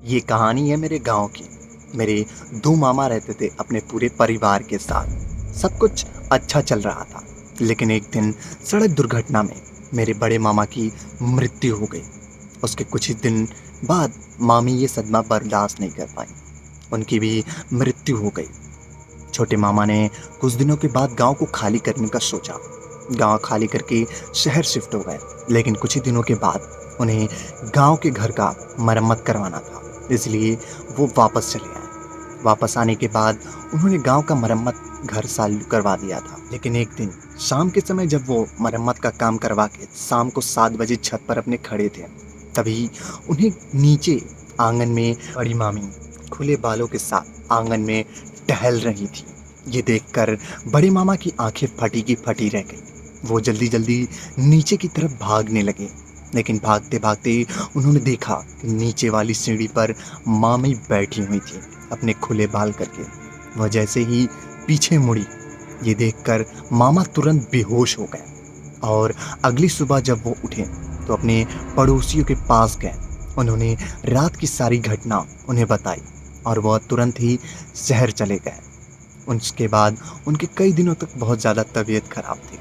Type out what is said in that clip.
ये कहानी है मेरे गांव की। मेरे दो मामा रहते थे अपने पूरे परिवार के साथ। सब कुछ अच्छा चल रहा था, लेकिन एक दिन सड़क दुर्घटना में मेरे बड़े मामा की मृत्यु हो गई। उसके कुछ ही दिन बाद मामी ये सदमा बर्दाश्त नहीं कर पाई, उनकी भी मृत्यु हो गई। छोटे मामा ने कुछ दिनों के बाद गांव को खाली करने का सोचा। गांव खाली करके शहर शिफ्ट हो गए, लेकिन कुछ ही दिनों के बाद उन्हें गांव के घर का मरम्मत करवाना था, इसलिए वो वापस चले आए। वापस आने के बाद उन्होंने गांव का मरम्मत घर चालू करवा दिया था। लेकिन एक दिन शाम के समय जब वो मरम्मत का काम करवा के शाम को 7 बजे छत पर अपने खड़े थे, तभी उन्हें नीचे आंगन में बड़ी मामी खुले बालों के साथ आंगन में टहल रही थी। ये देखकर बड़े मामा की आंखें फटी की फटी रह गई। वो जल्दी जल्दी नीचे की तरफ भागने लगे, लेकिन भागते भागते उन्होंने देखा कि नीचे वाली सीढ़ी पर मामी बैठी हुई थी अपने खुले बाल करके। वह जैसे ही पीछे मुड़ी, ये देखकर मामा तुरंत बेहोश हो गए। और अगली सुबह जब वो उठे तो अपने पड़ोसियों के पास गए। उन्होंने रात की सारी घटना उन्हें बताई और वह तुरंत ही शहर चले गए। उसके बाद उनके कई दिनों तक बहुत ज़्यादा तबीयत खराब थी।